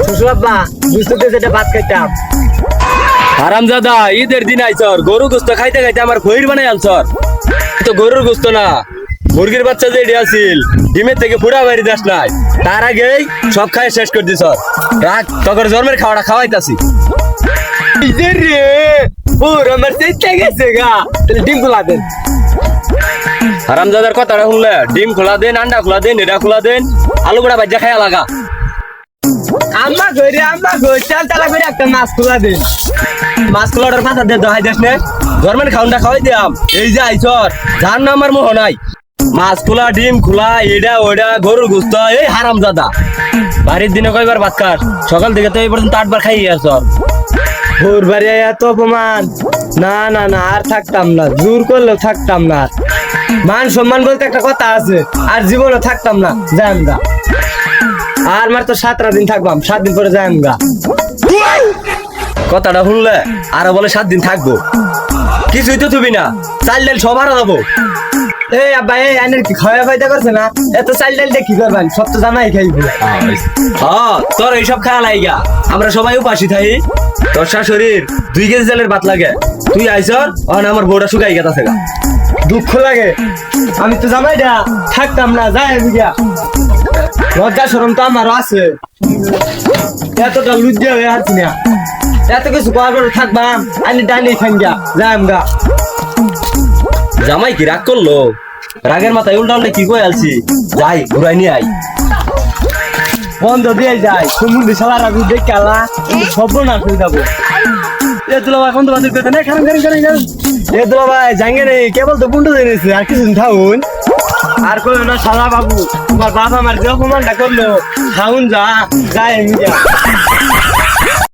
শ্বশুর আব্বা বুঝতে যেটা ভাত খাইতাম। হারামজাদা ঈদের দিন আইছর গরু গোস্ত খাইতে খাইতে আমার খইর বানাই আনছর। তো গরুর গোস্ত না, মুরগির বাচ্চা যে এডি আছিল ডিমের থেকে ফুড়া বাইরে দাস নাই, তার আগেই সব খাই শেষ করে দিছ। রাখ তখন জন্মের খাওয়াটা খাওয়াইতাছি। রে ওর আমার চেষ্টা গেছে গা, তাহলে ডিম গুলা দেন। হারামজাদার কথাটা শুনলে ডিম খোলা দেন, আন্ডা খোলা দেন, এটা খোলা দেন, আলু বড়া ভাজা খাইয়া লাগা। আম্মা ঘর চাল তালা করে একটা মাছ খোলা দেন। মাছ খোলাটার পাতা দিয়ে দহাই দেশ নে, জন্মের খাওয়াটা খাওয়াই দিয়াম। এই যে আইছর যার নাম আমার মোহ নাই, মাছ খোলা ডিম খোলা এটা ওইটা গরুর গোস্ত। এই হারামজাদা বাড়ির দিনে কয়বার ভাত খাস? সকাল থেকে তো এই পর্যন্ত 8 বার খাইয়ে আসর। ভোর বাড়ি এত অপমান, না না না আর থাকতাম না, জোর করলেও থাকতাম না। মান সম্মান বলতে একটা কথা আছে, আর জীবনও থাকতাম না, যাই গা। আর মার তো 7 দিন থাকবাম, 7 দিন পরে যাই গা। কথাটা শুনলে আরো বলে 7 দিন থাকবো, কিছুই তো থুবি না, চাল ডাল সব হারা যাবো। এই আব্বা এই আইনের কি খাওয়া ফায়দা করছে না? এত চাল ডাল দিয়ে কি করবেন? সব তো জামাই খাইব। হ্যাঁ তোর এইসব খাওয়া লাইগা আমরা সবাই উপাসী থাই। তোর শাশুড়ির 2 কেজি চালের ভাত লাগে, তুই আইছর অন আমার বউটা শুকাই গেছে গা। দুঃখ লাগে, আমি তো জামাই না থাকতাম না, যাই গা। লজ্জা শরম তো আমারও আছে, এতটা লুজ্জা হয়ে আছি না। এত কিছু করার থাকবাম, আনি ডাইনি খান গা, যাই গা। জামাই কি রাগ করলো? রাগের মাথায় উল্টা উল্টা কি কই আলছি, যাই ঘুরাই নিয়ে আই। বন্ধ দিয়ে যায় সমুদ্রে সালার আগুন দেখে আলা সব না শুয়ে যাবো। এ দুলা ভাই বন্ধু বান্ধব পেতে নেই, খান এ দুলা ভাই জাঙ্গে নেই, কেবল তো বুন্ডু জেনেছে, আর কিছুদিন থাকুন। আর কই না শালা বাবু, তোমার বাবা আমার যে অপমানটা করলো, খাউন যা, যাই আমি যা।